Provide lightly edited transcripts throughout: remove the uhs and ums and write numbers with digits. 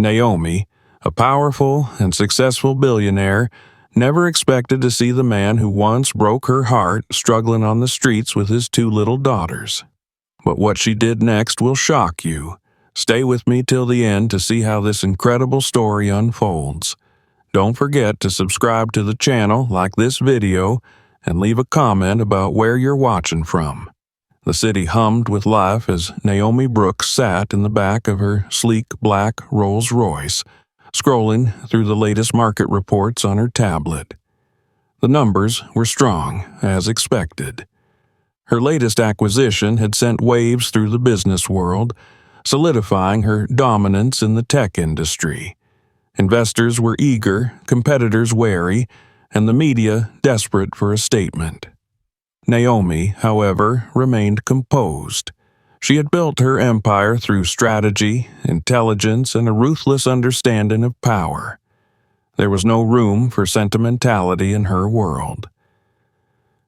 Naomi, a powerful and successful billionaire, never expected to see the man who once broke her heart struggling on the streets with his 2 little daughters. But what she did next will shock you. Stay with me till the end to see how this incredible story unfolds. Don't forget to subscribe to the channel, like this video, and leave a comment about where you're watching from. The city hummed with life as Naomi Brooks sat in the back of her sleek black Rolls-Royce, scrolling through the latest market reports on her tablet. The numbers were strong, as expected. Her latest acquisition had sent waves through the business world, solidifying her dominance in the tech industry. Investors were eager, competitors wary, and the media desperate for a statement. Naomi, however, remained composed. She had built her empire through strategy, intelligence, and a ruthless understanding of power. There was no room for sentimentality in her world.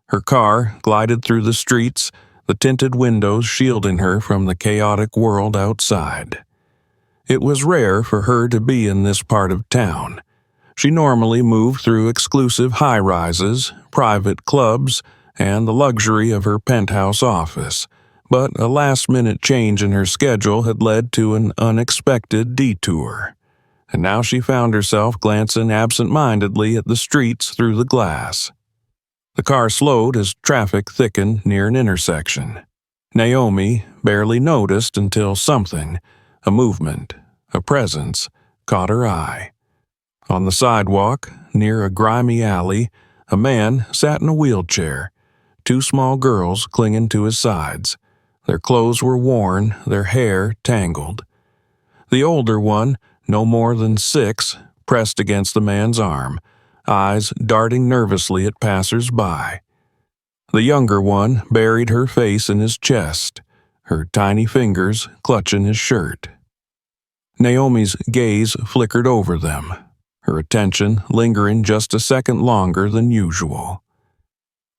Her car glided through the streets, the tinted windows shielding her from the chaotic world outside. It was rare for her to be in this part of town. She normally moved through exclusive high-rises, private clubs, and the luxury of her penthouse office, but a last-minute change in her schedule had led to an unexpected detour, and now she found herself glancing absent-mindedly at the streets through the glass. The car slowed as traffic thickened near an intersection. Naomi barely noticed until something, a movement, a presence, caught her eye. On the sidewalk, near a grimy alley, a man sat in a wheelchair, 2 small girls clinging to his sides. Their clothes were worn, their hair tangled. The older one, no more than 6, pressed against the man's arm, eyes darting nervously at passers-by. The younger one buried her face in his chest, her tiny fingers clutching his shirt. Naomi's gaze flickered over them, her attention lingering just a second longer than usual.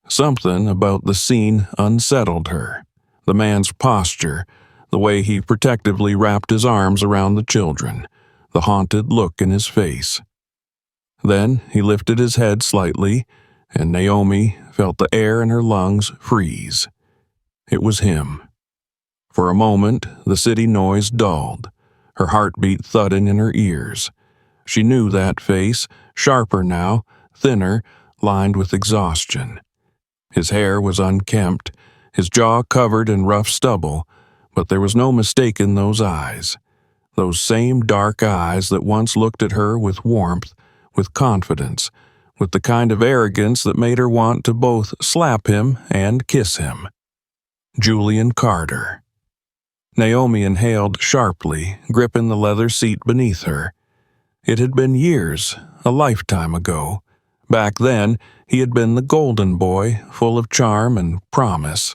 Something about the scene unsettled her. The man's posture, the way he protectively wrapped his arms around the children, the haunted look in his face. Then he lifted his head slightly, and Naomi felt the air in her lungs freeze. It was him. For a moment, the city noise dulled, her heartbeat thudding in her ears. She knew that face, sharper now, thinner, lined with exhaustion. His hair was unkempt, his jaw covered in rough stubble, but there was no mistaking those eyes. Those same dark eyes that once looked at her with warmth, with confidence, with the kind of arrogance that made her want to both slap him and kiss him. Julian Carter. Naomi inhaled sharply, gripping the leather seat beneath her. It had been years, a lifetime ago. Back then, he had been the golden boy, full of charm and promise.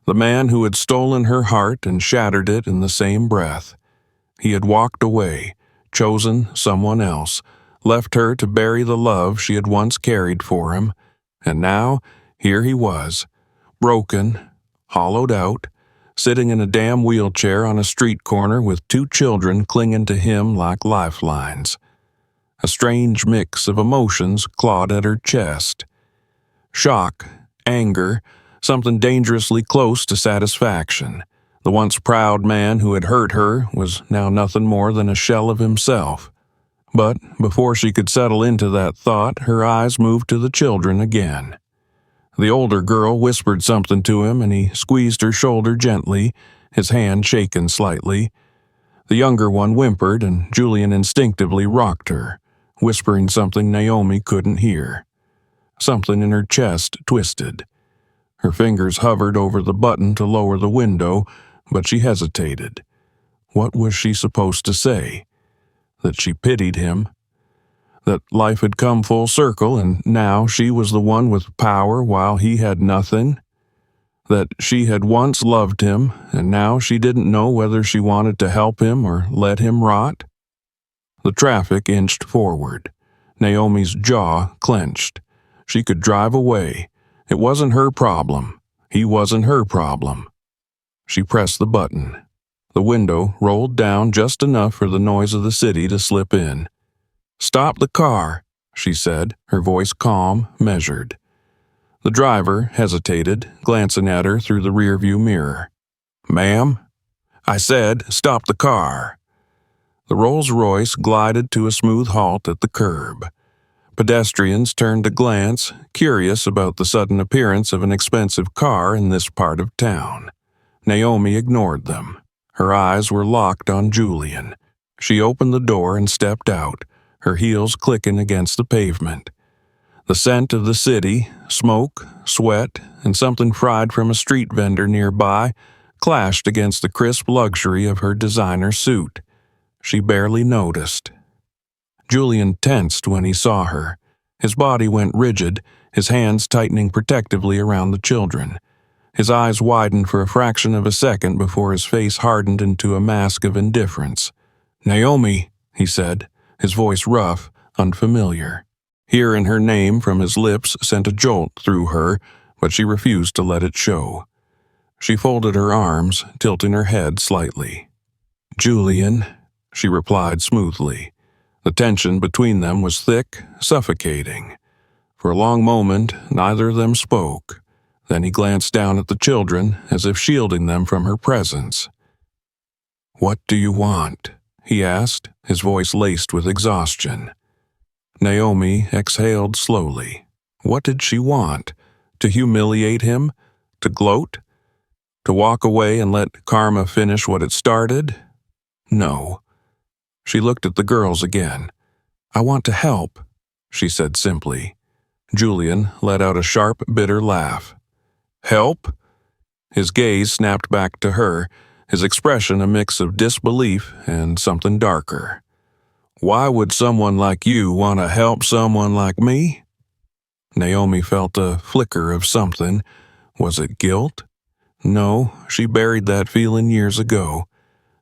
The man who had stolen her heart and shattered it in the same breath. He had walked away, chosen someone else, left her to bury the love she had once carried for him, and now, here he was, broken, hollowed out, sitting in a damn wheelchair on a street corner with 2 children clinging to him like lifelines. A strange mix of emotions clawed at her chest. Shock, anger, something dangerously close to satisfaction. The once proud man who had hurt her was now nothing more than a shell of himself. But before she could settle into that thought, her eyes moved to the children again. The older girl whispered something to him, and he squeezed her shoulder gently, his hand shaken slightly. The younger one whimpered, and Julian instinctively rocked her, whispering something Naomi couldn't hear. Something in her chest twisted. Her fingers hovered over the button to lower the window, but she hesitated. What was she supposed to say? That she pitied him? That life had come full circle and now she was the one with power while he had nothing? That she had once loved him and now she didn't know whether she wanted to help him or let him rot? The traffic inched forward. Naomi's jaw clenched. She could drive away. It wasn't her problem. He wasn't her problem. She pressed the button. The window rolled down just enough for the noise of the city to slip in. "Stop the car," she said, her voice calm, measured. The driver hesitated, glancing at her through the rearview mirror. "Ma'am?" "I said, stop the car." The Rolls-Royce glided to a smooth halt at the curb. Pedestrians turned to glance, curious about the sudden appearance of an expensive car in this part of town. Naomi ignored them. Her eyes were locked on Julian. She opened the door and stepped out, her heels clicking against the pavement. The scent of the city, smoke, sweat, and something fried from a street vendor nearby clashed against the crisp luxury of her designer suit. She barely noticed. Julian tensed when he saw her. His body went rigid, his hands tightening protectively around the children. His eyes widened for a fraction of a second before his face hardened into a mask of indifference. "Naomi," he said, his voice rough, unfamiliar. Hearing her name from his lips sent a jolt through her, but she refused to let it show. She folded her arms, tilting her head slightly. "Julian," she replied smoothly. The tension between them was thick, suffocating. For a long moment, neither of them spoke. Then he glanced down at the children, as if shielding them from her presence. "What do you want?" he asked, his voice laced with exhaustion. Naomi exhaled slowly. What did she want? To humiliate him? To gloat? To walk away and let karma finish what it started? No. She looked at the girls again. "I want to help," she said simply. Julian let out a sharp, bitter laugh. "Help?" His gaze snapped back to her, his expression a mix of disbelief and something darker. "Why would someone like you want to help someone like me?" Naomi felt a flicker of something. Was it guilt? No, she buried that feeling years ago.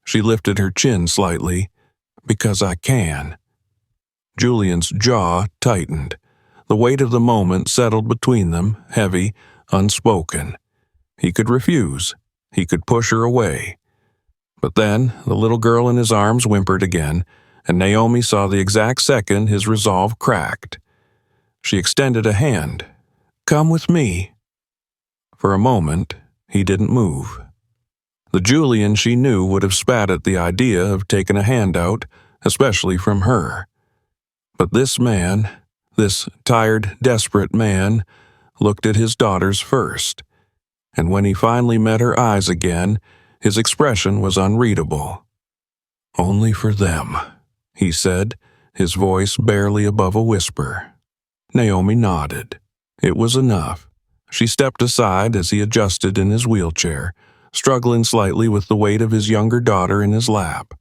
She lifted her chin slightly. "Because I can." Julian's jaw tightened. The weight of the moment settled between them, heavy, unspoken. He could refuse. He could push her away. But then the little girl in his arms whimpered again, and Naomi saw the exact second his resolve cracked. She extended a hand. "Come with me." For a moment, he didn't move. The Julian she knew would have spat at the idea of taking a handout, especially from her. But this man, this tired, desperate man, looked at his daughters first. And when he finally met her eyes again, his expression was unreadable. "Only for them," he said, his voice barely above a whisper. Naomi nodded. It was enough. She stepped aside as he adjusted in his wheelchair, struggling slightly with the weight of his younger daughter in his lap.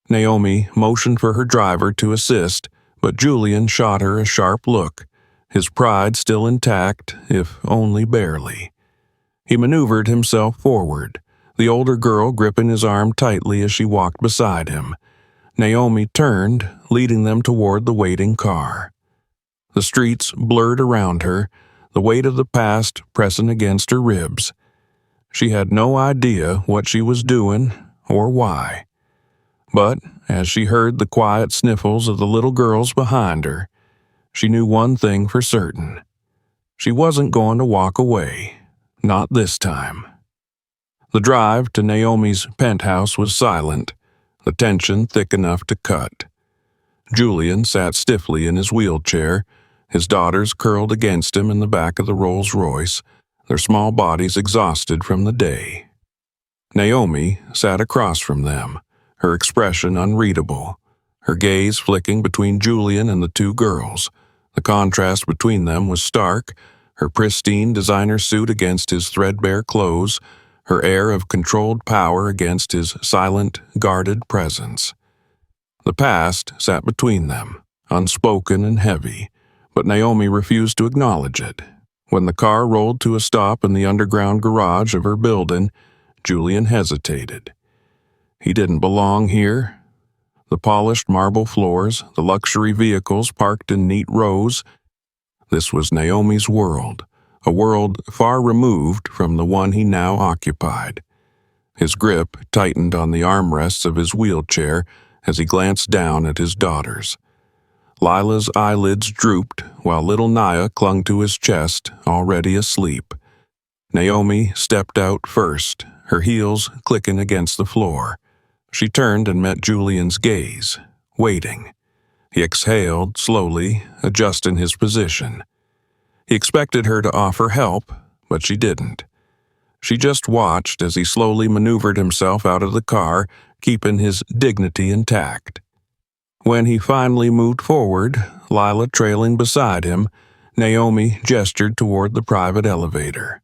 Naomi motioned for her driver to assist, but Julian shot her a sharp look, his pride still intact, if only barely. He maneuvered himself forward, the older girl gripping his arm tightly as she walked beside him. Naomi turned, leading them toward the waiting car. The streets blurred around her, the weight of the past pressing against her ribs. She had no idea what she was doing or why. But as she heard the quiet sniffles of the little girls behind her, she knew one thing for certain. She wasn't going to walk away, not this time. The drive to Naomi's penthouse was silent, the tension thick enough to cut. Julian sat stiffly in his wheelchair, his daughters curled against him in the back of the Rolls-Royce, their small bodies exhausted from the day. Naomi sat across from them, her expression unreadable, her gaze flicking between Julian and the two girls. The contrast between them was stark, her pristine designer suit against his threadbare clothes, her air of controlled power against his silent, guarded presence. The past sat between them, unspoken and heavy, but Naomi refused to acknowledge it. When the car rolled to a stop in the underground garage of her building, Julian hesitated. He didn't belong here. The polished marble floors, the luxury vehicles parked in neat rows. This was Naomi's world, a world far removed from the one he now occupied. His grip tightened on the armrests of his wheelchair as he glanced down at his daughters. Lila's eyelids drooped while little Naya clung to his chest, already asleep. Naomi stepped out first, her heels clicking against the floor. She turned and met Julian's gaze, waiting. He exhaled slowly, adjusting his position. He expected her to offer help, but she didn't. She just watched as he slowly maneuvered himself out of the car, keeping his dignity intact. When he finally moved forward, Lila trailing beside him, Naomi gestured toward the private elevator.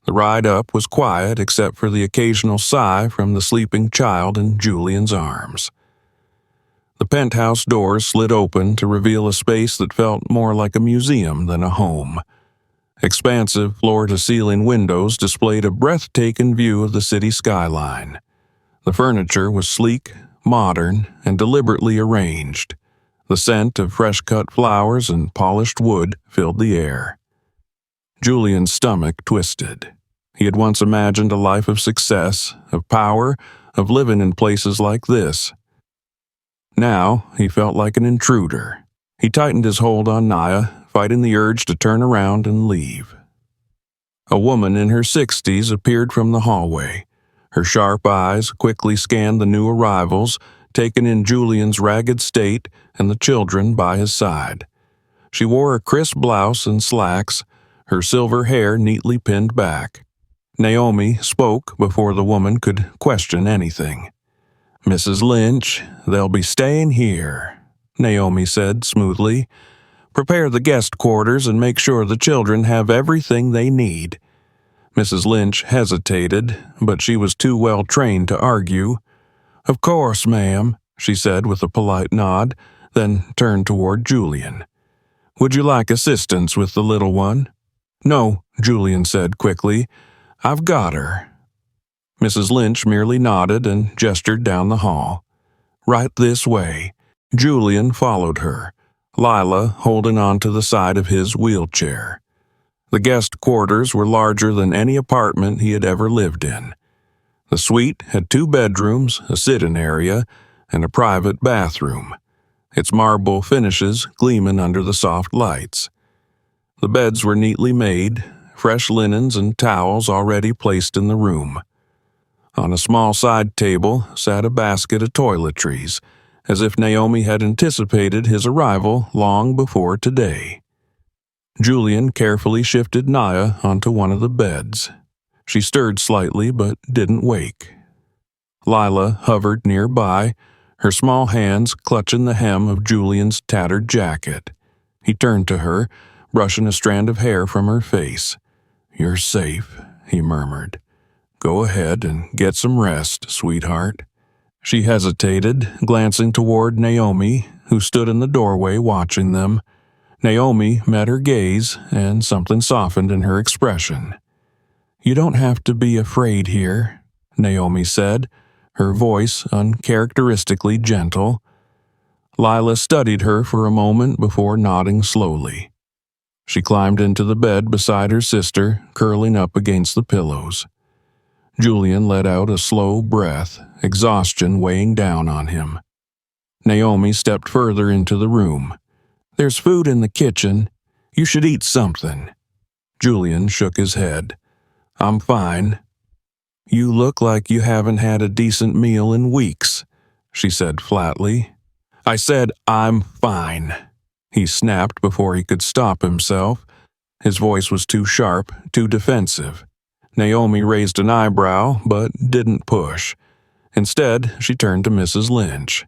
The ride up was quiet except for the occasional sigh from the sleeping child in Julian's arms. The penthouse doors slid open to reveal a space that felt more like a museum than a home. Expansive floor-to-ceiling windows displayed a breathtaking view of the city skyline. The furniture was sleek, modern, and deliberately arranged. The scent of fresh-cut flowers and polished wood filled the air. Julian's stomach twisted. He had once imagined a life of success, of power, of living in places like this. Now he felt like an intruder. He tightened his hold on Naya, fighting the urge to turn around and leave. A woman in her 60s appeared from the hallway. Her sharp eyes quickly scanned the new arrivals, taking in Julian's ragged state and the children by his side. She wore a crisp blouse and slacks, her silver hair neatly pinned back. Naomi spoke before the woman could question anything. "Mrs. Lynch, they'll be staying here," Naomi said smoothly. "Prepare the guest quarters and make sure the children have everything they need." Mrs. Lynch hesitated, but she was too well trained to argue. "Of course, ma'am," she said with a polite nod, then turned toward Julian. "Would you like assistance with the little one?" "No," Julian said quickly. "I've got her." Mrs. Lynch merely nodded and gestured down the hall. "Right this way." Julian followed her, Lila holding on to the side of his wheelchair. The guest quarters were larger than any apartment he had ever lived in. The suite had 2 bedrooms, a sit-in area, and a private bathroom, its marble finishes gleaming under the soft lights. The beds were neatly made, fresh linens and towels already placed in the room. On a small side table sat a basket of toiletries, as if Naomi had anticipated his arrival long before today. Julian carefully shifted Naya onto one of the beds. She stirred slightly but didn't wake. Lila hovered nearby, her small hands clutching the hem of Julian's tattered jacket. He turned to her, brushing a strand of hair from her face. "You're safe," he murmured. "Go ahead and get some rest, sweetheart." She hesitated, glancing toward Naomi, who stood in the doorway watching them. Naomi met her gaze, and something softened in her expression. "You don't have to be afraid here," Naomi said, her voice uncharacteristically gentle. Lila studied her for a moment before nodding slowly. She climbed into the bed beside her sister, curling up against the pillows. Julian let out a slow breath, exhaustion weighing down on him. Naomi stepped further into the room. "There's food in the kitchen. You should eat something." Julian shook his head. "I'm fine." "You look like you haven't had a decent meal in weeks," she said flatly. "I said I'm fine," he snapped before he could stop himself. His voice was too sharp, too defensive. Naomi raised an eyebrow, but didn't push. Instead, she turned to Mrs. Lynch.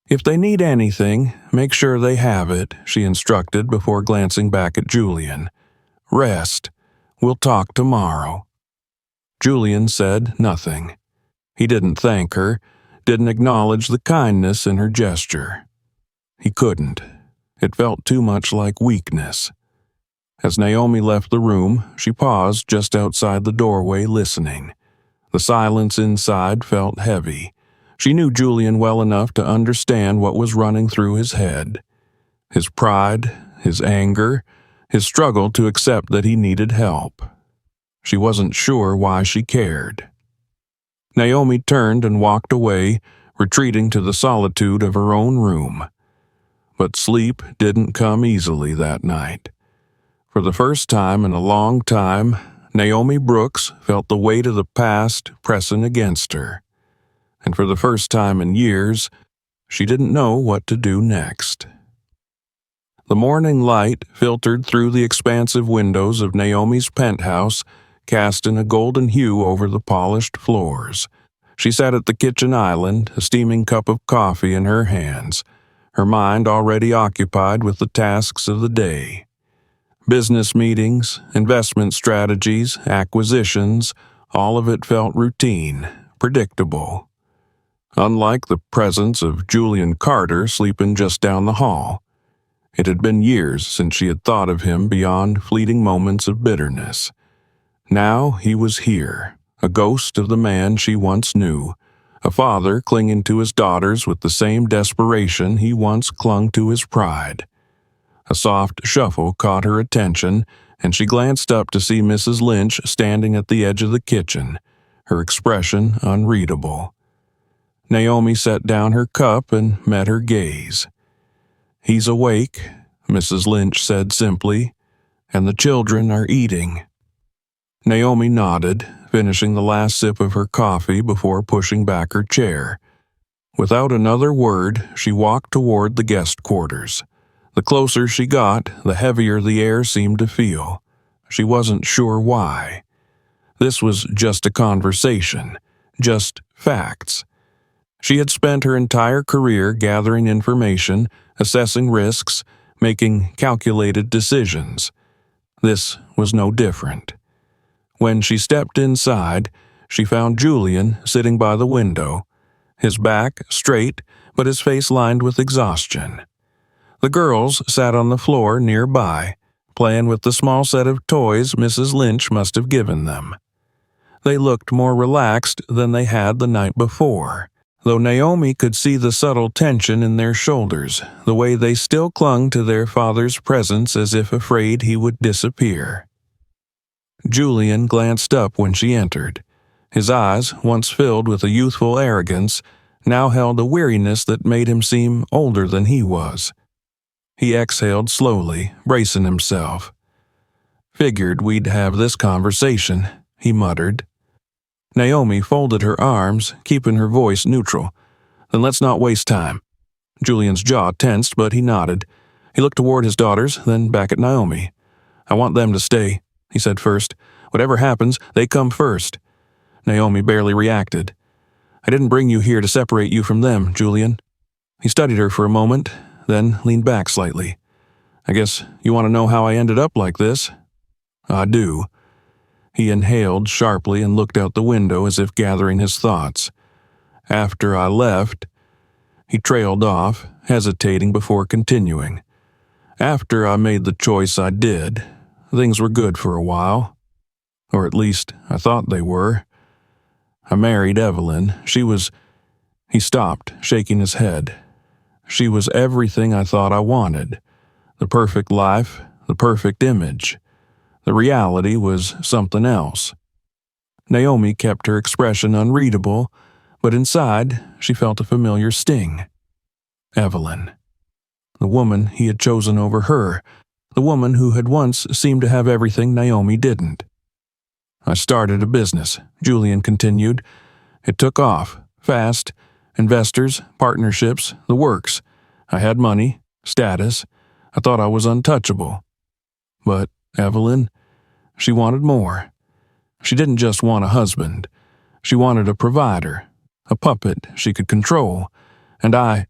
"If they need anything, make sure they have it," she instructed before glancing back at Julian. "Rest. We'll talk tomorrow." Julian said nothing. He didn't thank her, didn't acknowledge the kindness in her gesture. He couldn't. It felt too much like weakness. As Naomi left the room, she paused just outside the doorway listening. The silence inside felt heavy. She knew Julian well enough to understand what was running through his head. His pride, his anger, his struggle to accept that he needed help. She wasn't sure why she cared. Naomi turned and walked away, retreating to the solitude of her own room. But sleep didn't come easily that night. For the first time in a long time, Naomi Brooks felt the weight of the past pressing against her. And for the first time in years, she didn't know what to do next. The morning light filtered through the expansive windows of Naomi's penthouse, casting a golden hue over the polished floors. She sat at the kitchen island, a steaming cup of coffee in her hands, her mind already occupied with the tasks of the day. Business meetings, investment strategies, acquisitions, all of it felt routine, predictable. Unlike the presence of Julian Carter sleeping just down the hall. It had been years since she had thought of him beyond fleeting moments of bitterness. Now he was here, a ghost of the man she once knew, a father clinging to his daughters with the same desperation he once clung to his pride. A soft shuffle caught her attention, and she glanced up to see Mrs. Lynch standing at the edge of the kitchen, her expression unreadable. Naomi set down her cup and met her gaze. "He's awake," Mrs. Lynch said simply, "and the children are eating." Naomi nodded, finishing the last sip of her coffee before pushing back her chair. Without another word, she walked toward the guest quarters. The closer she got, the heavier the air seemed to feel. She wasn't sure why. This was just a conversation, just facts. She had spent her entire career gathering information, assessing risks, making calculated decisions. This was no different. When she stepped inside, she found Julian sitting by the window, his back straight but his face lined with exhaustion. The girls sat on the floor nearby, playing with the small set of toys Mrs. Lynch must have given them. They looked more relaxed than they had the night before, though Naomi could see the subtle tension in their shoulders, the way they still clung to their father's presence as if afraid he would disappear. Julian glanced up when she entered. His eyes, once filled with a youthful arrogance, now held a weariness that made him seem older than he was. He exhaled slowly, bracing himself. "Figured we'd have this conversation," he muttered. Naomi folded her arms, keeping her voice neutral. "Then let's not waste time." Julian's jaw tensed, but he nodded. He looked toward his daughters, then back at Naomi. "I want them to stay," he said first. "Whatever happens, they come first." Naomi barely reacted. "I didn't bring you here to separate you from them, Julian." He studied her for a moment, then leaned back slightly. "I guess you want to know how I ended up like this?" "I do." He inhaled sharply and looked out the window as if gathering his thoughts. "After I left," he trailed off, hesitating before continuing. "After I made the choice I did, things were good for a while. Or at least, I thought they were. I married Evelyn. She was—" He stopped, shaking his head. "She was everything I thought I wanted. The perfect life, the perfect image. The reality was something else." Naomi kept her expression unreadable, but inside she felt a familiar sting. Evelyn. The woman he had chosen over her, the woman who had once seemed to have everything Naomi didn't. "I started a business," Julian continued. "It took off, fast. Investors, partnerships, the works. I had money, status. I thought I was untouchable. But Evelyn, she wanted more. She didn't just want a husband. She wanted a provider, a puppet she could control. And I—"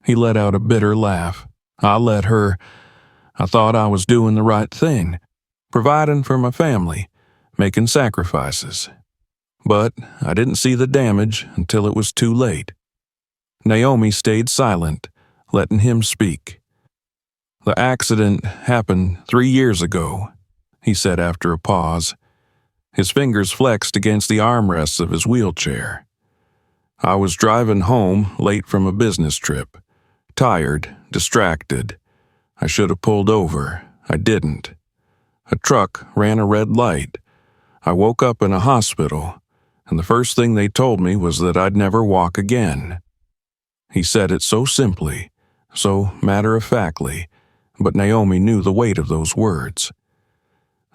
He let out a bitter laugh. "I let her. I thought I was doing the right thing, providing for my family, making sacrifices. But I didn't see the damage until it was too late." Naomi stayed silent, letting him speak. "The accident happened 3 years ago," he said after a pause. His fingers flexed against the armrests of his wheelchair. "I was driving home late from a business trip, tired, distracted. I should have pulled over. I didn't. A truck ran a red light. I woke up in a hospital, and the first thing they told me was that I'd never walk again. He said it so simply, so matter-of-factly, but Naomi knew the weight of those words.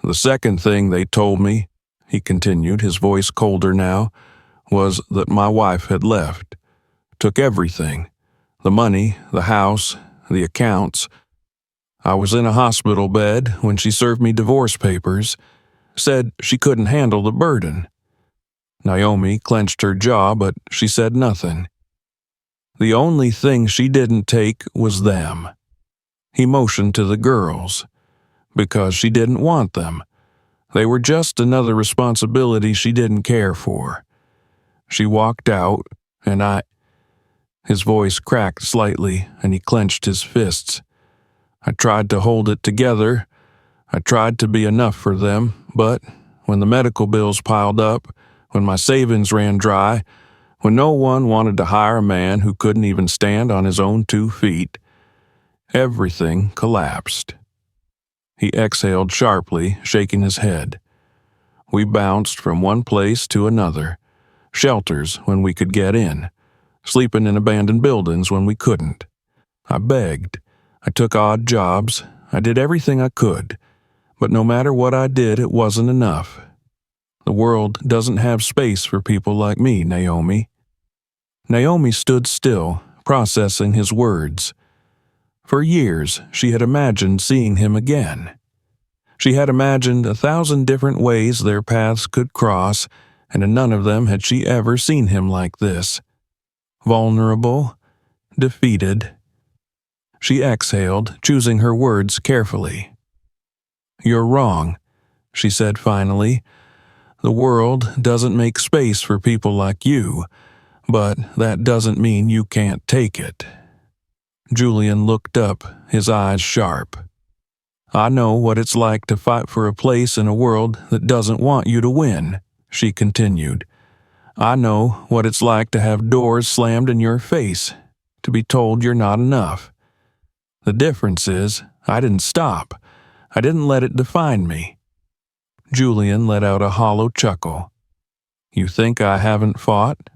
The second thing they told me, he continued, his voice colder now, was that my wife had left, took everything, the money, the house, the accounts. I was in a hospital bed when she served me divorce papers, said she couldn't handle the burden. Naomi clenched her jaw, but she said nothing. The only thing she didn't take was them. He motioned to the girls, because she didn't want them. They were just another responsibility she didn't care for. She walked out, and His voice cracked slightly, and he clenched his fists. I tried to hold it together. I tried to be enough for them, but when the medical bills piled up, when my savings ran dry, when no one wanted to hire a man who couldn't even stand on his own 2 feet, everything collapsed. He exhaled sharply, shaking his head. We bounced from one place to another, shelters when we could get in, sleeping in abandoned buildings when we couldn't. I begged. I took odd jobs. I did everything I could. But no matter what I did, it wasn't enough. The world doesn't have space for people like me, Naomi. Naomi stood still, processing his words. For years, she had imagined seeing him again. She had imagined 1,000 different ways their paths could cross, and in none of them had she ever seen him like this. Vulnerable, defeated. She exhaled, choosing her words carefully. "You're wrong," she said finally. "The world doesn't make space for people like you, but that doesn't mean you can't take it." Julian looked up, his eyes sharp. "I know what it's like to fight for a place in a world that doesn't want you to win," she continued. "I know what it's like to have doors slammed in your face, to be told you're not enough. The difference is, I didn't stop. I didn't let it define me." Julian let out a hollow chuckle. "You think I haven't fought?"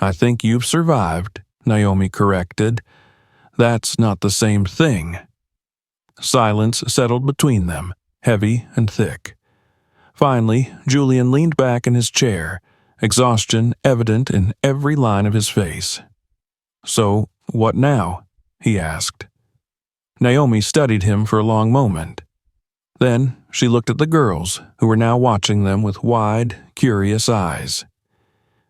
"I think you've survived," Naomi corrected. "That's not the same thing." Silence settled between them, heavy and thick. Finally, Julian leaned back in his chair, exhaustion evident in every line of his face. "So, what now?" he asked. Naomi studied him for a long moment. Then she looked at the girls, who were now watching them with wide, curious eyes.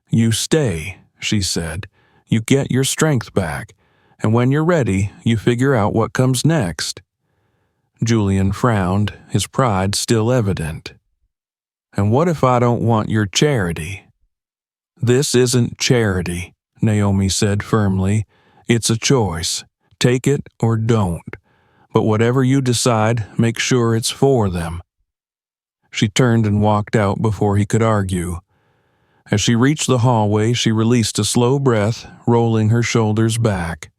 "You stay," she said. "You get your strength back, and when you're ready, you figure out what comes next." Julian frowned, his pride still evident. "And what if I don't want your charity?" "This isn't charity," Naomi said firmly. "It's a choice. Take it or don't. But whatever you decide, make sure it's for them." She turned and walked out before he could argue. As she reached the hallway, she released a slow breath, rolling her shoulders back.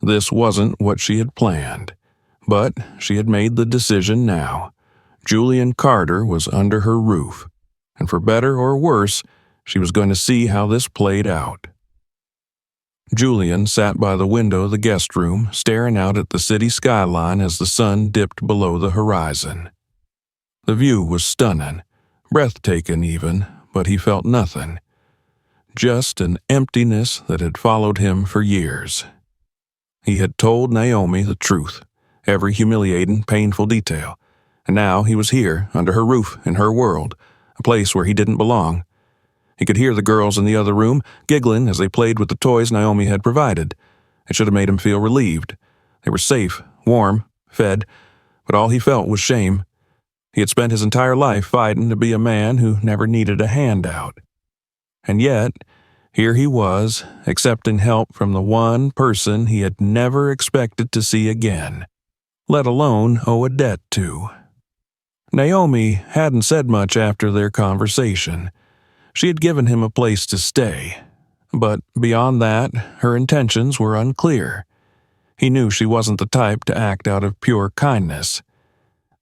This wasn't what she had planned, but she had made the decision now. Julian Carter was under her roof, and for better or worse, she was going to see how this played out. Julian sat by the window of the guest room, staring out at the city skyline as the sun dipped below the horizon. The view was stunning, breathtaking even, but he felt nothing. Just an emptiness that had followed him for years. He had told Naomi the truth, every humiliating, painful detail, and now he was here, under her roof, in her world, a place where he didn't belong. He could hear the girls in the other room, giggling as they played with the toys Naomi had provided. It should have made him feel relieved. They were safe, warm, fed, but all he felt was shame. He had spent his entire life fighting to be a man who never needed a handout. And yet, here he was, accepting help from the one person he had never expected to see again, let alone owe a debt to. Naomi hadn't said much after their conversation. She had given him a place to stay, but beyond that, her intentions were unclear. He knew she wasn't the type to act out of pure kindness.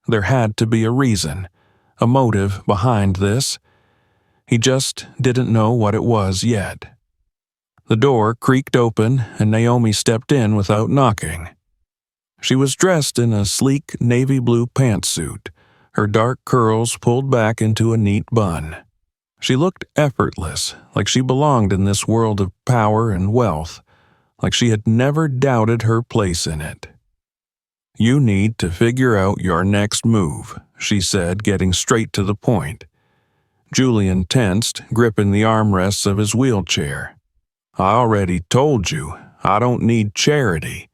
There had to be a reason, a motive behind this. He just didn't know what it was yet. The door creaked open and Naomi stepped in without knocking. She was dressed in a sleek navy blue pantsuit, her dark curls pulled back into a neat bun. She looked effortless, like she belonged in this world of power and wealth, like she had never doubted her place in it. "You need to figure out your next move," she said, getting straight to the point. Julian tensed, gripping the armrests of his wheelchair. "I already told you, I don't need charity."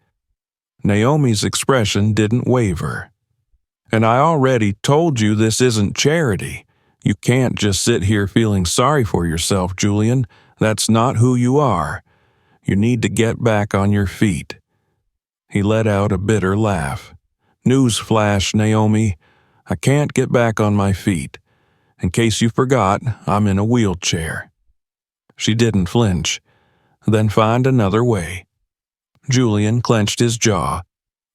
Naomi's expression didn't waver. "And I already told you this isn't charity. You can't just sit here feeling sorry for yourself, Julian. That's not who you are. You need to get back on your feet." He let out a bitter laugh. "Newsflash, Naomi. I can't get back on my feet. In case you forgot, I'm in a wheelchair." She didn't flinch. "Then find another way." Julian clenched his jaw.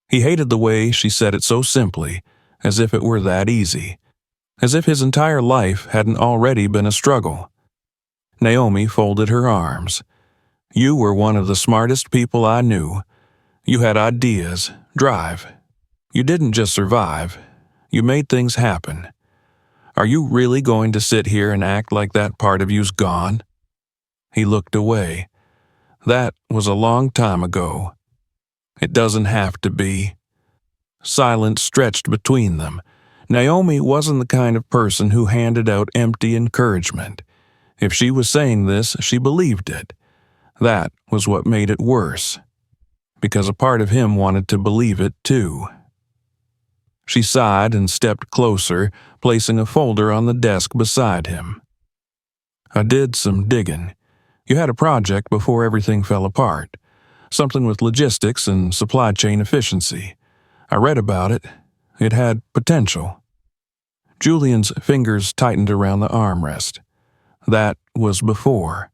He hated the way she said it so simply, as if it were that easy, as if his entire life hadn't already been a struggle. Naomi folded her arms. "You were one of the smartest people I knew. You had ideas, drive. You didn't just survive. You made things happen. Are you really going to sit here and act like that part of you's gone?" He looked away. "That was a long time ago. It doesn't have to be." Silence stretched between them. Naomi wasn't the kind of person who handed out empty encouragement. If she was saying this, she believed it. That was what made it worse, because a part of him wanted to believe it too. She sighed and stepped closer, placing a folder on the desk beside him. "I did some digging. You had a project before everything fell apart. Something with logistics and supply chain efficiency. I read about it. It had potential." Julian's fingers tightened around the armrest. "That was before."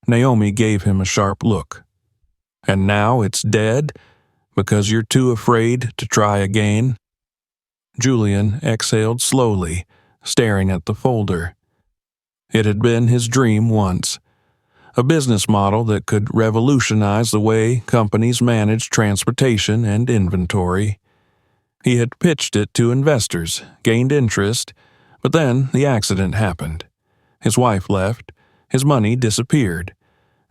Naomi gave him a sharp look. "And now it's dead? Because you're too afraid to try again?" Julian exhaled slowly, staring at the folder. It had been his dream once. A business model that could revolutionize the way companies manage transportation and inventory. He had pitched it to investors, gained interest, but then the accident happened. His wife left, his money disappeared,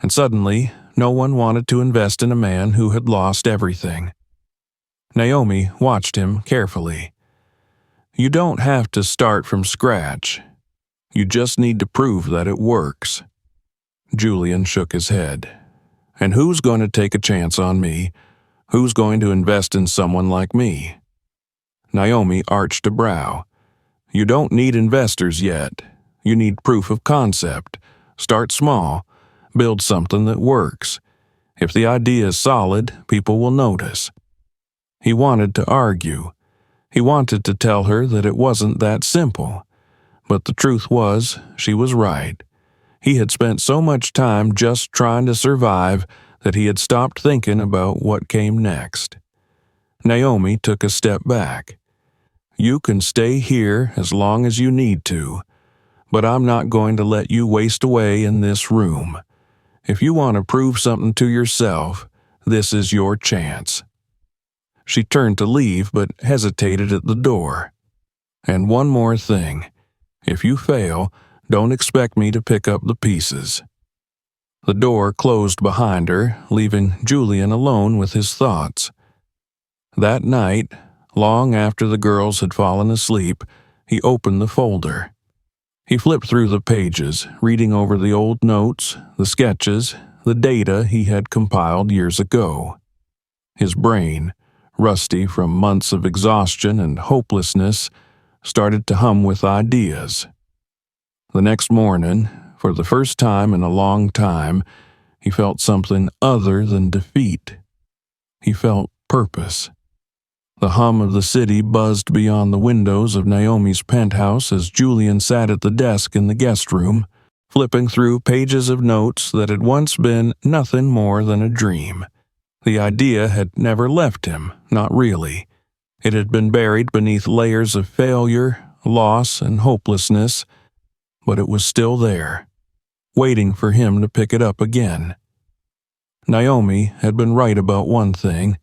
and suddenly no one wanted to invest in a man who had lost everything. Naomi watched him carefully. "You don't have to start from scratch. You just need to prove that it works." Julian shook his head. "And who's going to take a chance on me? Who's going to invest in someone like me?" Naomi arched a brow. "You don't need investors yet. You need proof of concept. Start small. Build something that works. If the idea is solid, people will notice." He wanted to argue. He wanted to tell her that it wasn't that simple. But the truth was, she was right. He had spent so much time just trying to survive that he had stopped thinking about what came next. Naomi took a step back. "You can stay here as long as you need to, but I'm not going to let you waste away in this room. If you want to prove something to yourself, this is your chance." She turned to leave but hesitated at the door. "And one more thing. If you fail, don't expect me to pick up the pieces." The door closed behind her, leaving Julian alone with his thoughts. That night, long after the girls had fallen asleep, he opened the folder. He flipped through the pages, reading over the old notes, the sketches, the data he had compiled years ago. His brain, rusty from months of exhaustion and hopelessness, started to hum with ideas. The next morning, for the first time in a long time, he felt something other than defeat. He felt purpose. The hum of the city buzzed beyond the windows of Naomi's penthouse as Julian sat at the desk in the guest room, flipping through pages of notes that had once been nothing more than a dream. The idea had never left him, not really. It had been buried beneath layers of failure, loss, and hopelessness, but it was still there, waiting for him to pick it up again. Naomi had been right about one thing.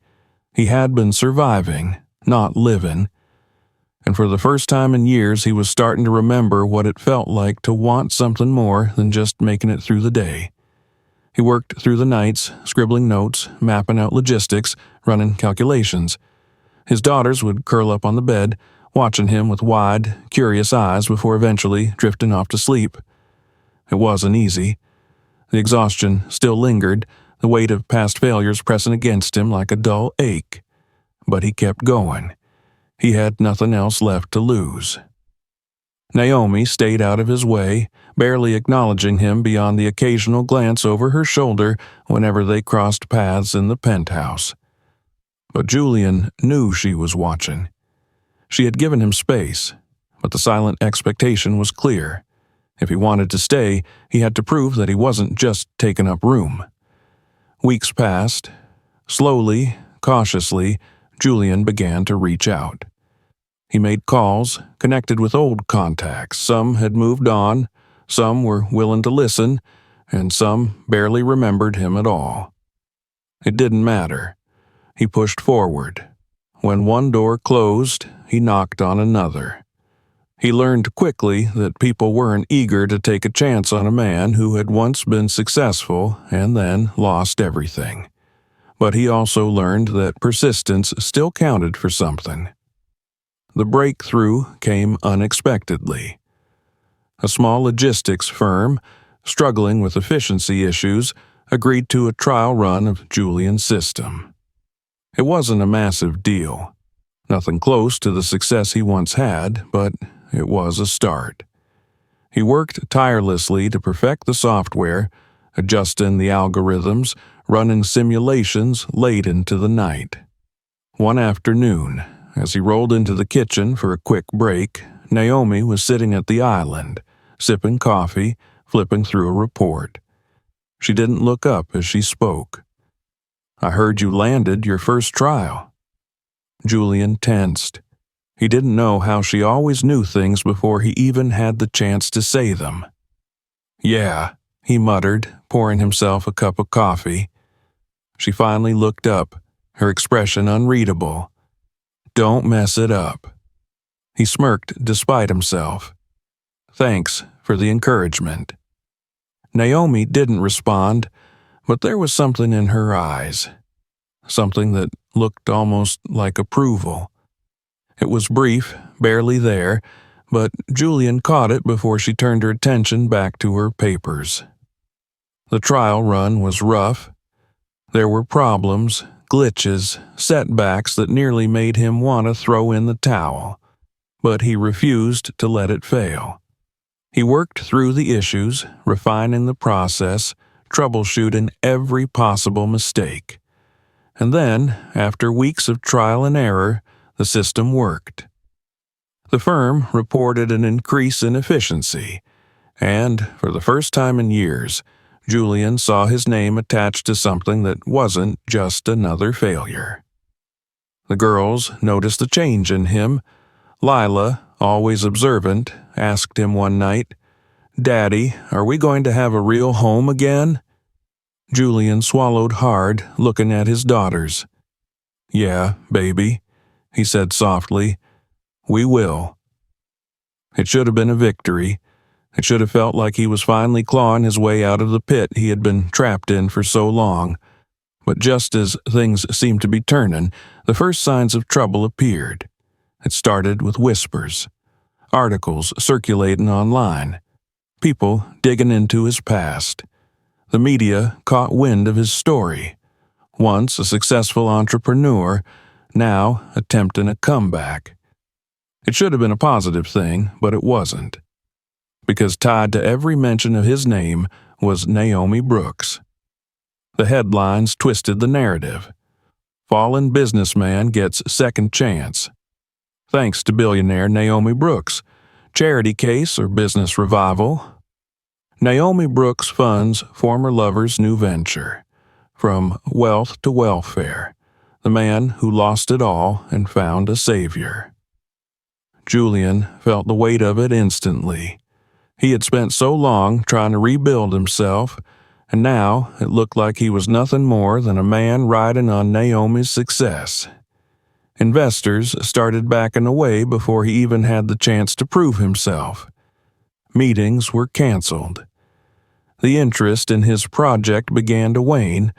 He had been surviving, not living. And for the first time in years, he was starting to remember what it felt like to want something more than just making it through the day. He worked through the nights, scribbling notes, mapping out logistics, running calculations. His daughters would curl up on the bed, watching him with wide, curious eyes before eventually drifting off to sleep. It wasn't easy. The exhaustion still lingered, the weight of past failures pressing against him like a dull ache. But he kept going. He had nothing else left to lose. Naomi stayed out of his way, barely acknowledging him beyond the occasional glance over her shoulder whenever they crossed paths in the penthouse. But Julian knew she was watching. She had given him space, but the silent expectation was clear. If he wanted to stay, he had to prove that he wasn't just taking up room. Weeks passed. Slowly, cautiously, Julian began to reach out. He made calls, connected with old contacts. Some had moved on, some were willing to listen, and some barely remembered him at all. It didn't matter. He pushed forward. When one door closed, he knocked on another. He learned quickly that people weren't eager to take a chance on a man who had once been successful and then lost everything. But he also learned that persistence still counted for something. The breakthrough came unexpectedly. A small logistics firm, struggling with efficiency issues, agreed to a trial run of Julian's system. It wasn't a massive deal. Nothing close to the success he once had, but it was a start. He worked tirelessly to perfect the software, adjusting the algorithms, running simulations late into the night. One afternoon, as he rolled into the kitchen for a quick break, Naomi was sitting at the island, sipping coffee, flipping through a report. She didn't look up as she spoke. "I heard you landed your first trial." Julian tensed. He didn't know how she always knew things before he even had the chance to say them. "Yeah," he muttered, pouring himself a cup of coffee. She finally looked up, her expression unreadable. "Don't mess it up." He smirked despite himself. "Thanks for the encouragement." Naomi didn't respond, but there was something in her eyes. Something that looked almost like approval. It was brief, barely there, but Julian caught it before she turned her attention back to her papers. The trial run was rough. There were problems, glitches, setbacks that nearly made him want to throw in the towel, but he refused to let it fail. He worked through the issues, refining the process, troubleshooting every possible mistake. And then, after weeks of trial and error, the system worked. The firm reported an increase in efficiency, and, for the first time in years, Julian saw his name attached to something that wasn't just another failure. The girls noticed a change in him. Lila, always observant, asked him one night, "Daddy, are we going to have a real home again?" Julian swallowed hard, looking at his daughters. "Yeah, baby," he said softly. "We will." It should have been a victory. It should have felt like he was finally clawing his way out of the pit he had been trapped in for so long. But just as things seemed to be turning, the first signs of trouble appeared. It started with whispers, articles circulating online, people digging into his past. The media caught wind of his story. Once a successful entrepreneur, now attempting a comeback. It should have been a positive thing, but it wasn't. Because tied to every mention of his name was Naomi Brooks. The headlines twisted the narrative. Fallen businessman gets second chance. Thanks to billionaire Naomi Brooks. Charity case or business revival. Naomi Brooks funds former lover's new venture. From wealth to welfare. The man who lost it all and found a savior. Julian felt the weight of it instantly. He had spent so long trying to rebuild himself, and now it looked like he was nothing more than a man riding on Naomi's success. Investors started backing away before he even had the chance to prove himself. Meetings were canceled. The interest in his project began to wane,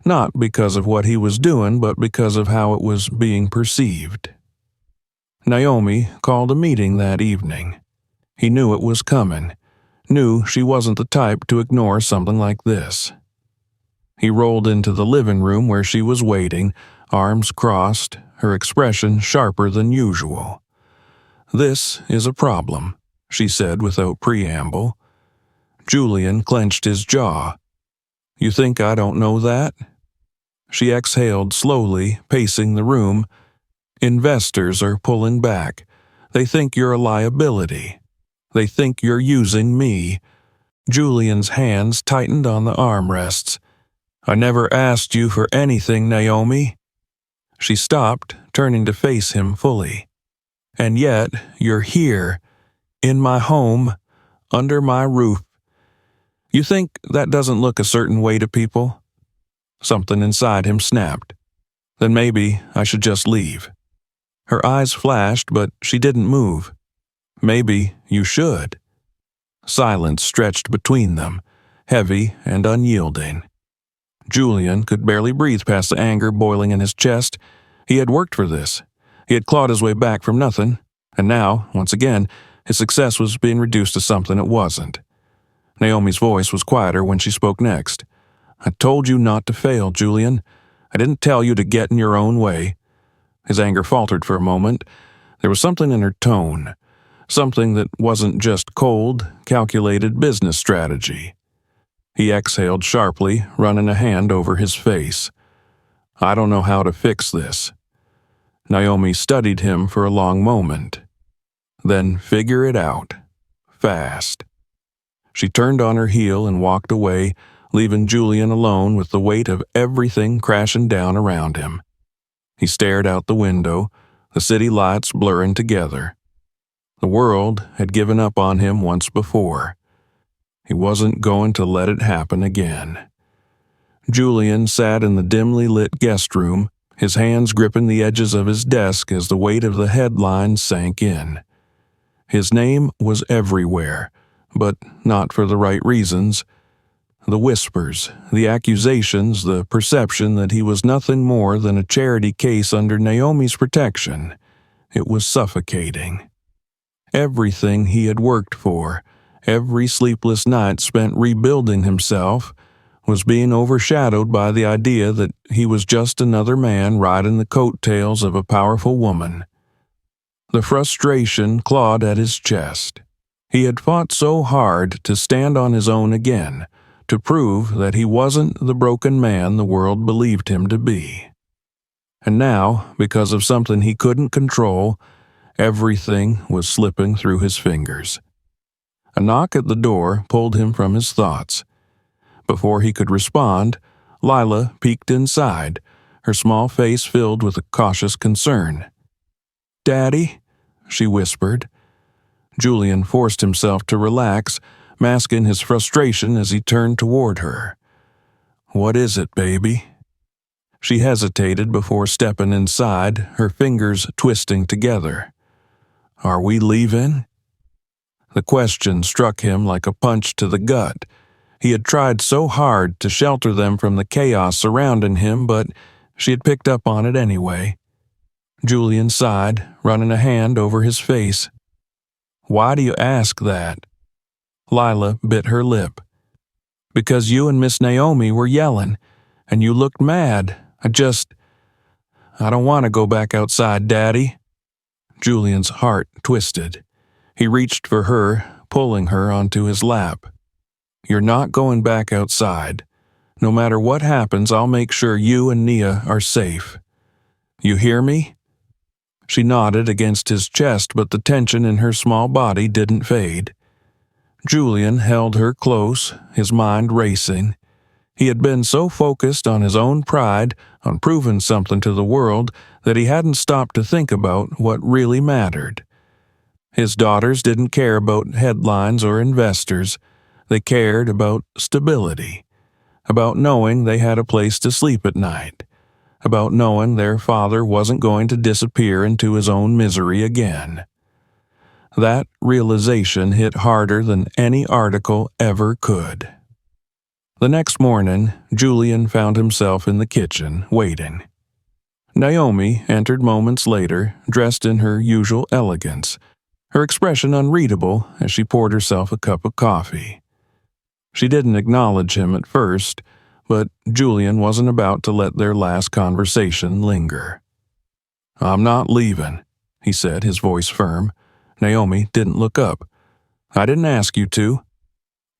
not because of what he was doing, but because of how it was being perceived. Naomi called a meeting that evening. He knew it was coming, knew she wasn't the type to ignore something like this. He rolled into the living room where she was waiting, arms crossed, her expression sharper than usual. "This is a problem," she said without preamble. Julian clenched his jaw. "You think I don't know that?" She exhaled slowly, pacing the room. "Investors are pulling back. They think you're a liability. They think you're using me." Julian's hands tightened on the armrests. "I never asked you for anything, Naomi." She stopped, turning to face him fully. "And yet, you're here, in my home, under my roof. You think that doesn't look a certain way to people?" Something inside him snapped. "Then maybe I should just leave." Her eyes flashed, but she didn't move. "Maybe you should." Silence stretched between them, heavy and unyielding. Julian could barely breathe past the anger boiling in his chest. He had worked for this. He had clawed his way back from nothing, and now, once again, his success was being reduced to something it wasn't. Naomi's voice was quieter when she spoke next. "I told you not to fail, Julian. I didn't tell you to get in your own way." His anger faltered for a moment. There was something in her tone, something that wasn't just cold, calculated business strategy. He exhaled sharply, running a hand over his face. "I don't know how to fix this." Naomi studied him for a long moment. "Then figure it out. Fast." She turned on her heel and walked away, leaving Julian alone with the weight of everything crashing down around him. He stared out the window, the city lights blurring together. The world had given up on him once before. He wasn't going to let it happen again. Julian sat in the dimly lit guest room, his hands gripping the edges of his desk as the weight of the headlines sank in. His name was everywhere, but not for the right reasons. The whispers, the accusations, the perception that he was nothing more than a charity case under Naomi's protection. It was suffocating. Everything he had worked for, every sleepless night spent rebuilding himself, was being overshadowed by the idea that he was just another man riding the coattails of a powerful woman. The frustration clawed at his chest. He had fought so hard to stand on his own again, to prove that he wasn't the broken man the world believed him to be. And now, because of something he couldn't control, everything was slipping through his fingers. A knock at the door pulled him from his thoughts. Before he could respond, Lila peeked inside, her small face filled with a cautious concern. "Daddy?" she whispered. Julian forced himself to relax, masking his frustration as he turned toward her. "What is it, baby?" She hesitated before stepping inside, her fingers twisting together. "Are we leaving?" The question struck him like a punch to the gut. He had tried so hard to shelter them from the chaos surrounding him, but she had picked up on it anyway. Julian sighed, running a hand over his face. "Why do you ask that?" Lila bit her lip. "Because you and Miss Naomi were yelling, and you looked mad. I don't want to go back outside, Daddy." Julian's heart twisted. He reached for her, pulling her onto his lap. "You're not going back outside. No matter what happens, I'll make sure you and Nia are safe. You hear me?" She nodded against his chest, but the tension in her small body didn't fade. Julian held her close, his mind racing. He had been so focused on his own pride, on proving something to the world, that he hadn't stopped to think about what really mattered. His daughters didn't care about headlines or investors. They cared about stability, about knowing they had a place to sleep at night, about knowing their father wasn't going to disappear into his own misery again. That realization hit harder than any article ever could. The next morning, Julian found himself in the kitchen, waiting. Naomi entered moments later, dressed in her usual elegance, her expression unreadable as she poured herself a cup of coffee. She didn't acknowledge him at first, but Julian wasn't about to let their last conversation linger. "I'm not leaving," he said, his voice firm. Naomi didn't look up. "I didn't ask you to,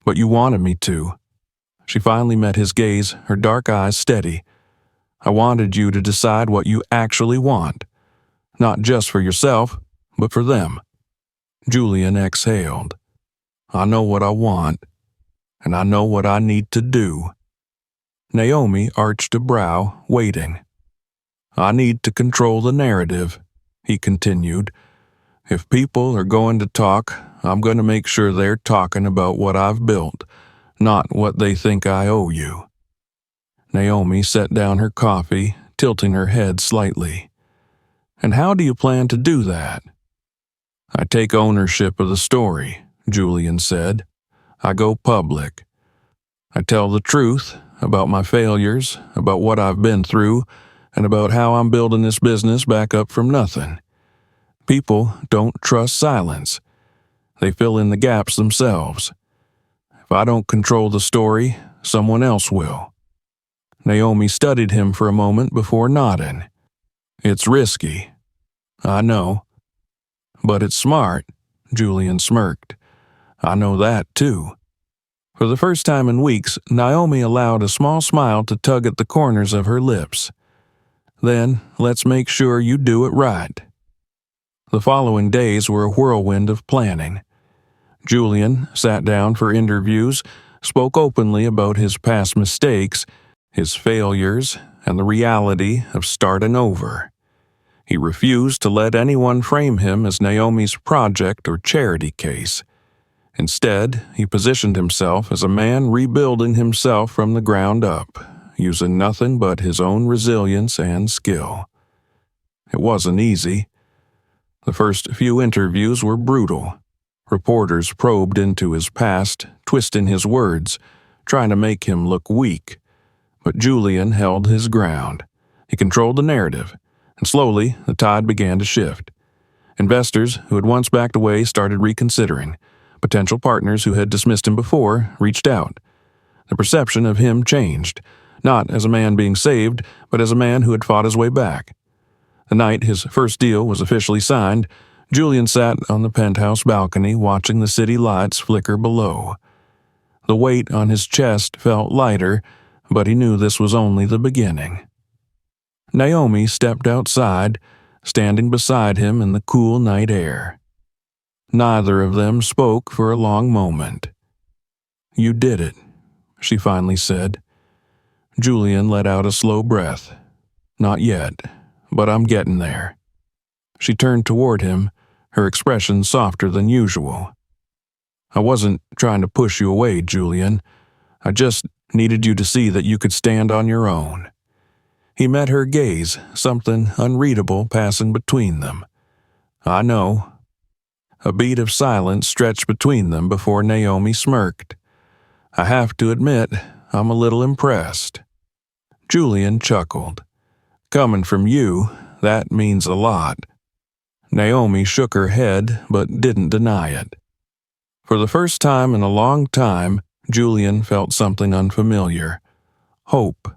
but you wanted me to." She finally met his gaze, her dark eyes steady. "I wanted you to decide what you actually want, not just for yourself, but for them." Julian exhaled. "I know what I want, and I know what I need to do." Naomi arched a brow, waiting. "I need to control the narrative," he continued. "If people are going to talk, I'm going to make sure they're talking about what I've built, not what they think I owe you." Naomi set down her coffee, tilting her head slightly. "And how do you plan to do that?" "I take ownership of the story," Julian said. "I go public. I tell the truth about my failures, about what I've been through, and about how I'm building this business back up from nothing. People don't trust silence. They fill in the gaps themselves. If I don't control the story, someone else will." Naomi studied him for a moment before nodding. "It's risky, I know. But it's smart," Julian smirked. "I know that, too." For the first time in weeks, Naomi allowed a small smile to tug at the corners of her lips. "Then, let's make sure you do it right." The following days were a whirlwind of planning. Julian sat down for interviews, spoke openly about his past mistakes, his failures, and the reality of starting over. He refused to let anyone frame him as Naomi's project or charity case. Instead, he positioned himself as a man rebuilding himself from the ground up, using nothing but his own resilience and skill. It wasn't easy. The first few interviews were brutal. Reporters probed into his past, twisting his words, trying to make him look weak. But Julian held his ground. He controlled the narrative, and slowly the tide began to shift. Investors who had once backed away started reconsidering. Potential partners who had dismissed him before reached out. The perception of him changed, not as a man being saved, but as a man who had fought his way back. The night his first deal was officially signed, Julian sat on the penthouse balcony watching the city lights flicker below. The weight on his chest felt lighter, but he knew this was only the beginning. Naomi stepped outside, standing beside him in the cool night air. Neither of them spoke for a long moment. "You did it," she finally said. Julian let out a slow breath. "Not yet, but I'm getting there." She turned toward him, her expression softer than usual. "I wasn't trying to push you away, Julian. I just needed you to see that you could stand on your own." He met her gaze, something unreadable passing between them. "I know." A beat of silence stretched between them before Naomi smirked. "I have to admit, I'm a little impressed." Julian chuckled. "Coming from you, that means a lot." Naomi shook her head, but didn't deny it. For the first time in a long time, Julian felt something unfamiliar. Hope.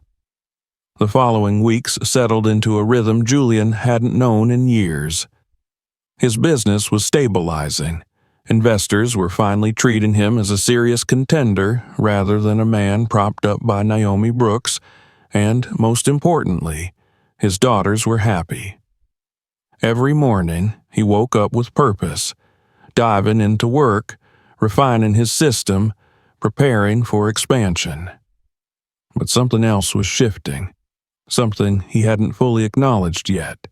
The following weeks settled into a rhythm Julian hadn't known in years. His business was stabilizing. Investors were finally treating him as a serious contender rather than a man propped up by Naomi Brooks, and, most importantly, his daughters were happy. Every morning, he woke up with purpose, diving into work, refining his system, preparing for expansion. But something else was shifting, something he hadn't fully acknowledged yet.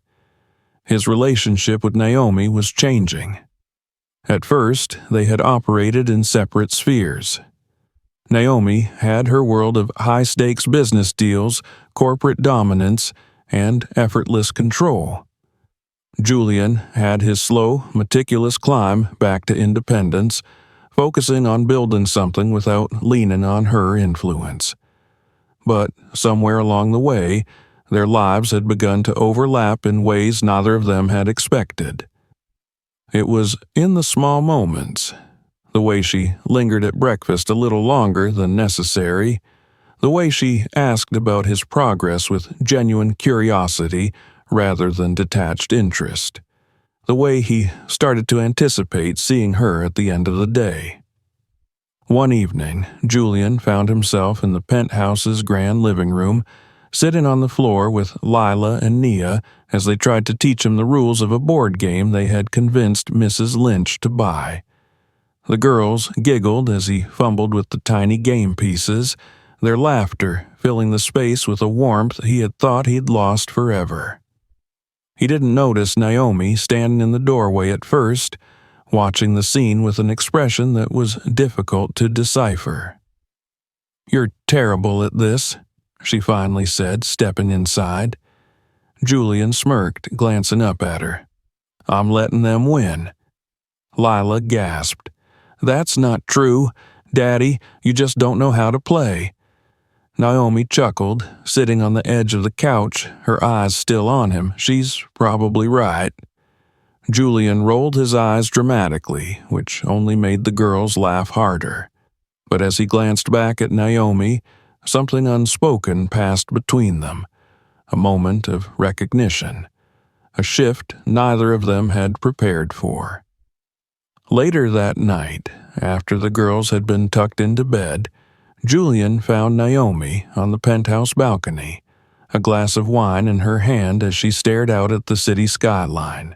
His relationship with Naomi was changing. At first, they had operated in separate spheres. Naomi had her world of high-stakes business deals, corporate dominance, and effortless control. Julian had his slow, meticulous climb back to independence, focusing on building something without leaning on her influence. But somewhere along the way, their lives had begun to overlap in ways neither of them had expected. It was in the small moments, the way she lingered at breakfast a little longer than necessary, the way she asked about his progress with genuine curiosity rather than detached interest, the way he started to anticipate seeing her at the end of the day. One evening, Julian found himself in the penthouse's grand living room, sitting on the floor with Lila and Nia as they tried to teach him the rules of a board game they had convinced Mrs. Lynch to buy. The girls giggled as he fumbled with the tiny game pieces, their laughter filling the space with a warmth he had thought he'd lost forever. He didn't notice Naomi standing in the doorway at first, watching the scene with an expression that was difficult to decipher. "You're terrible at this," she finally said, stepping inside. Julian smirked, glancing up at her. "I'm letting them win." Lila gasped. "That's not true. Daddy, you just don't know how to play." Naomi chuckled, sitting on the edge of the couch, her eyes still on him. "She's probably right." Julian rolled his eyes dramatically, which only made the girls laugh harder. But as he glanced back at Naomi, something unspoken passed between them, a moment of recognition, a shift neither of them had prepared for. Later that night, after the girls had been tucked into bed, Julian found Naomi on the penthouse balcony, a glass of wine in her hand as she stared out at the city skyline.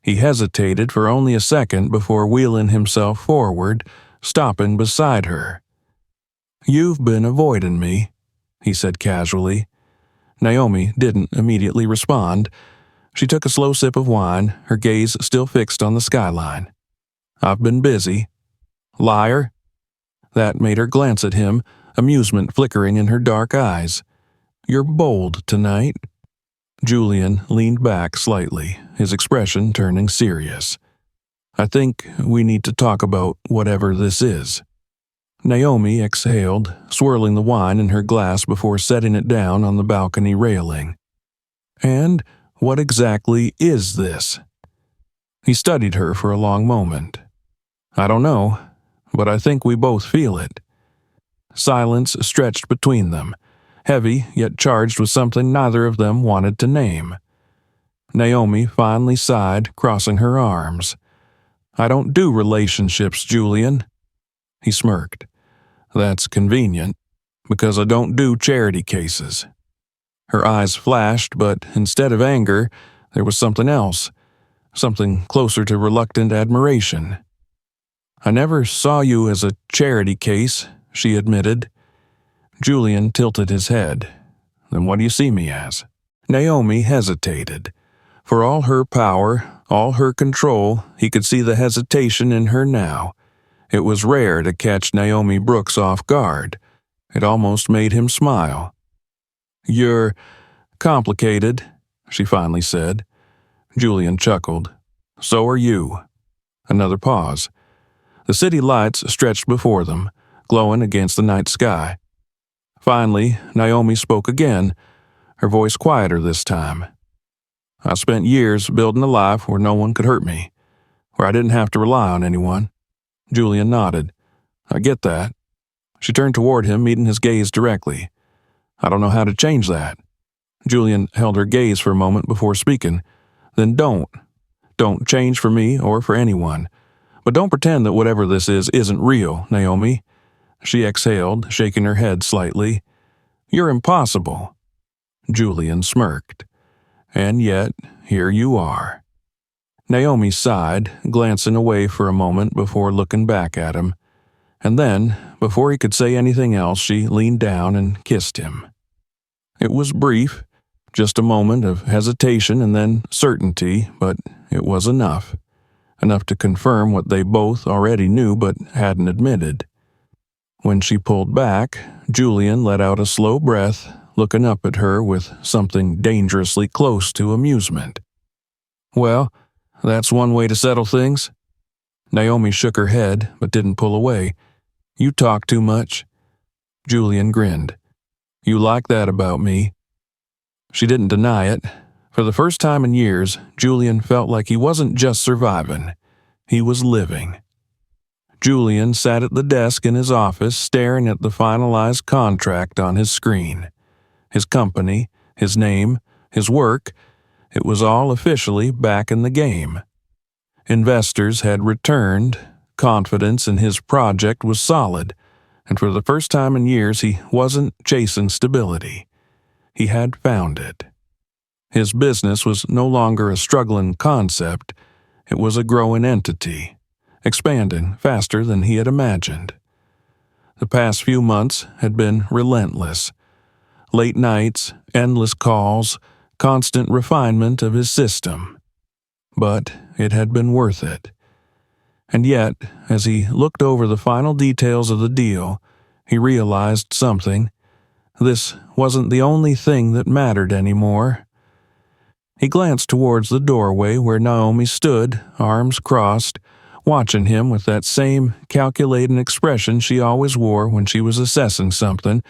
He hesitated for only a second before wheeling himself forward, stopping beside her. "You've been avoiding me," he said casually. Naomi didn't immediately respond. She took a slow sip of wine, her gaze still fixed on the skyline. "I've been busy." "Liar." That made her glance at him, amusement flickering in her dark eyes. "You're bold tonight." Julian leaned back slightly, his expression turning serious. "I think we need to talk about whatever this is." Naomi exhaled, swirling the wine in her glass before setting it down on the balcony railing. "And what exactly is this?" He studied her for a long moment. "I don't know, but I think we both feel it." Silence stretched between them, heavy yet charged with something neither of them wanted to name. Naomi finally sighed, crossing her arms. "I don't do relationships, Julian." He smirked. "That's convenient, because I don't do charity cases." Her eyes flashed, but instead of anger, there was something else, something closer to reluctant admiration. "I never saw you as a charity case," she admitted. Julian tilted his head. "Then what do you see me as?" Naomi hesitated. For all her power, all her control, he could see the hesitation in her now. It was rare to catch Naomi Brooks off guard. It almost made him smile. "You're complicated," she finally said. Julian chuckled. "So are you." Another pause. The city lights stretched before them, glowing against the night sky. Finally, Naomi spoke again, her voice quieter this time. "I spent years building a life where no one could hurt me, where I didn't have to rely on anyone." Julian nodded. "I get that." She turned toward him, meeting his gaze directly. "I don't know how to change that." Julian held her gaze for a moment before speaking. "Then don't. Don't change for me or for anyone. But don't pretend that whatever this is isn't real, Naomi." She exhaled, shaking her head slightly. "You're impossible." Julian smirked. "And yet, here you are." Naomi sighed, glancing away for a moment before looking back at him. And then, before he could say anything else, she leaned down and kissed him. It was brief, just a moment of hesitation and then certainty, but it was enough. enough to confirm what they both already knew but hadn't admitted. When she pulled back, Julian let out a slow breath, looking up at her with something dangerously close to amusement. "Well, that's one way to settle things." Naomi shook her head, but didn't pull away. "You talk too much." Julian grinned. "You like that about me." She didn't deny it. For the first time in years, Julian felt like he wasn't just surviving. He was living. Julian sat at the desk in his office staring at the finalized contract on his screen. His company, his name, his work, it was all officially back in the game. Investors had returned, confidence in his project was solid, and for the first time in years he wasn't chasing stability. He had found it. His business was no longer a struggling concept, it was a growing entity, expanding faster than he had imagined. The past few months had been relentless. Late nights, endless calls, constant refinement of his system. But it had been worth it. And yet, as he looked over the final details of the deal, he realized something. This wasn't the only thing that mattered anymore. He glanced towards the doorway where Naomi stood, arms crossed, watching him with that same calculating expression she always wore when she was assessing something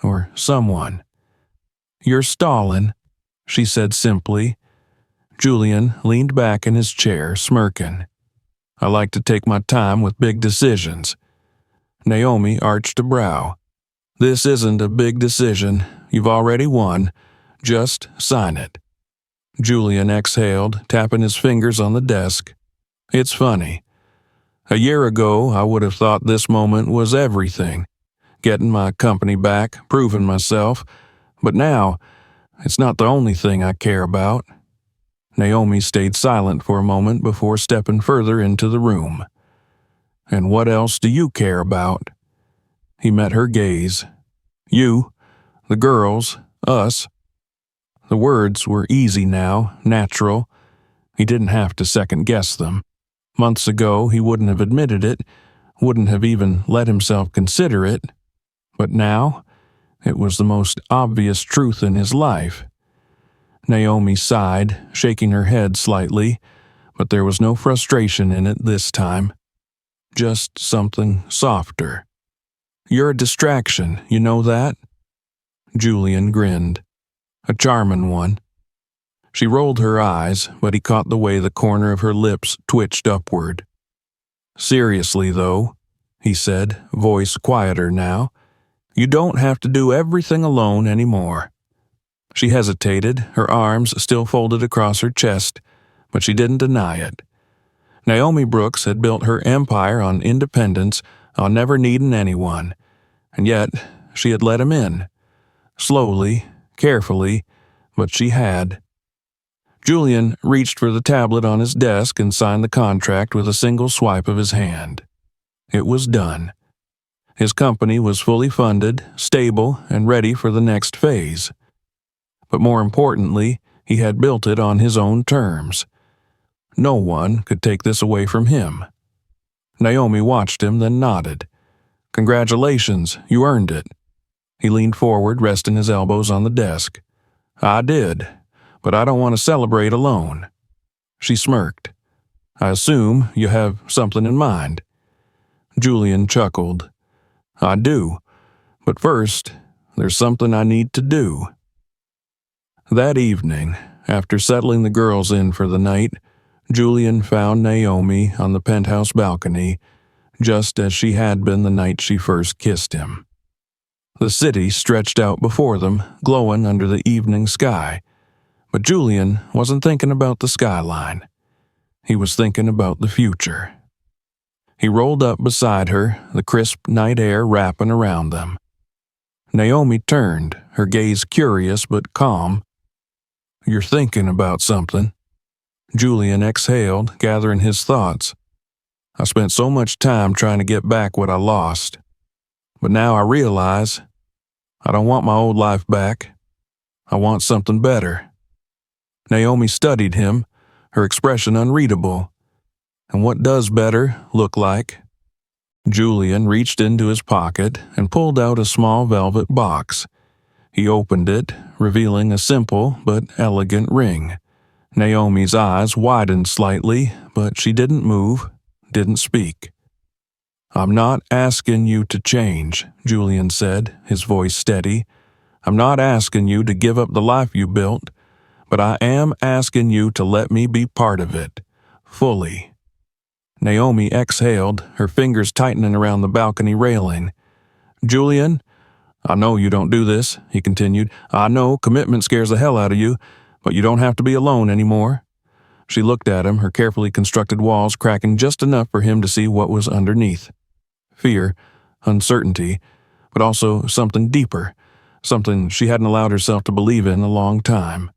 or someone. "You're stalling," she said simply. Julian leaned back in his chair, smirking. "I like to take my time with big decisions." Naomi arched a brow. "This isn't a big decision. You've already won. Just sign it." Julian exhaled, tapping his fingers on the desk. "It's funny. A year ago, I would have thought this moment was everything. Getting my company back, proving myself. But now, it's not the only thing I care about." Naomi stayed silent for a moment before stepping further into the room. "And what else do you care about?" He met her gaze. "You, the girls, us." The words were easy now, natural. He didn't have to second-guess them. Months ago, he wouldn't have admitted it, wouldn't have even let himself consider it. But now, it was the most obvious truth in his life. Naomi sighed, shaking her head slightly, but there was no frustration in it this time. Just something softer. "You're a distraction, you know that?" Julian grinned. "A charming one." She rolled her eyes, but he caught the way the corner of her lips twitched upward. "Seriously, though," he said, voice quieter now, "you don't have to do everything alone anymore." She hesitated, her arms still folded across her chest, but she didn't deny it. Naomi Brooks had built her empire on independence, on never needing anyone, and yet she had let him in. Slowly, carefully, but she had. Julian reached for the tablet on his desk and signed the contract with a single swipe of his hand. It was done. His company was fully funded, stable, and ready for the next phase. But more importantly, he had built it on his own terms. No one could take this away from him. Naomi watched him, then nodded. "Congratulations, you earned it." He leaned forward, resting his elbows on the desk. "I did, but I don't want to celebrate alone." She smirked. "I assume you have something in mind." Julian chuckled. "I do, but first, there's something I need to do." That evening, after settling the girls in for the night, Julian found Naomi on the penthouse balcony, just as she had been the night she first kissed him. The city stretched out before them, glowing under the evening sky, but Julian wasn't thinking about the skyline. He was thinking about the future. He rolled up beside her, the crisp night air wrapping around them. Naomi turned, her gaze curious but calm. "You're thinking about something." Julian exhaled, gathering his thoughts. "I spent so much time trying to get back what I lost. But now I realize I don't want my old life back. I want something better." Naomi studied him, her expression unreadable. And what does better look like? Julian reached into his pocket and pulled out a small velvet box. He opened it, revealing a simple but elegant ring. Naomi's eyes widened slightly, but she didn't move, didn't speak. "I'm not asking you to change," Julian said, his voice steady. "I'm not asking you to give up the life you built, but I am asking you to let me be part of it, fully." Naomi exhaled, her fingers tightening around the balcony railing. "Julian, I know you don't do this," he continued. "I know commitment scares the hell out of you, but you don't have to be alone anymore." She looked at him, her carefully constructed walls cracking just enough for him to see what was underneath. Fear, uncertainty, but also something deeper, something she hadn't allowed herself to believe in a long time.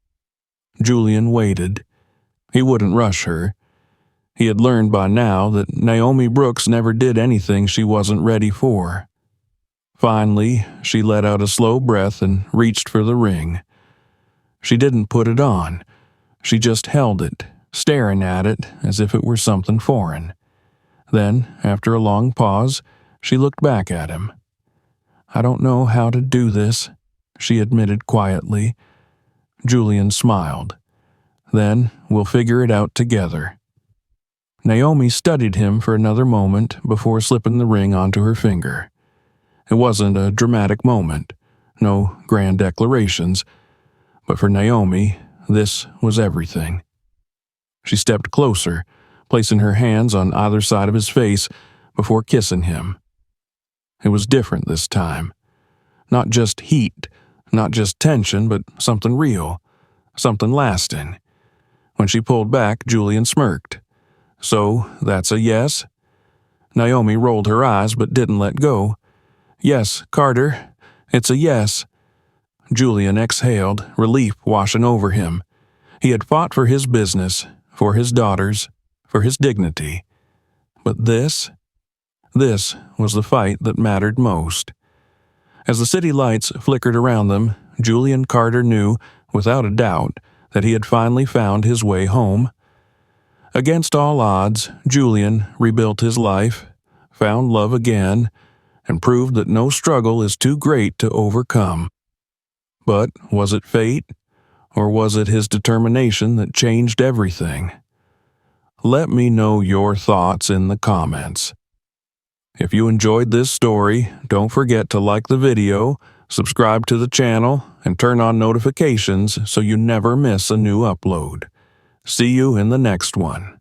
Julian waited. He wouldn't rush her. He had learned by now that Naomi Brooks never did anything she wasn't ready for. Finally, she let out a slow breath and reached for the ring. She didn't put it on. She just held it, staring at it as if it were something foreign. Then, after a long pause, she looked back at him. "I don't know how to do this," she admitted quietly. Julian smiled. "Then we'll figure it out together." Naomi studied him for another moment before slipping the ring onto her finger. It wasn't a dramatic moment, no grand declarations, but for Naomi, this was everything. She stepped closer, placing her hands on either side of his face before kissing him. It was different this time. Not just heat, not just tension, but something real, something lasting. When she pulled back, Julian smirked. "So, that's a yes?" Naomi rolled her eyes but didn't let go. "Yes, Carter, it's a yes." Julian exhaled, relief washing over him. He had fought for his business, for his daughters, for his dignity. But this was the fight that mattered most. As the city lights flickered around them, Julian Carter knew, without a doubt, that he had finally found his way home. Against all odds, Julian rebuilt his life, found love again, and proved that no struggle is too great to overcome. But was it fate, or was it his determination that changed everything? Let me know your thoughts in the comments. If you enjoyed this story, don't forget to like the video, subscribe to the channel, and turn on notifications so you never miss a new upload. See you in the next one.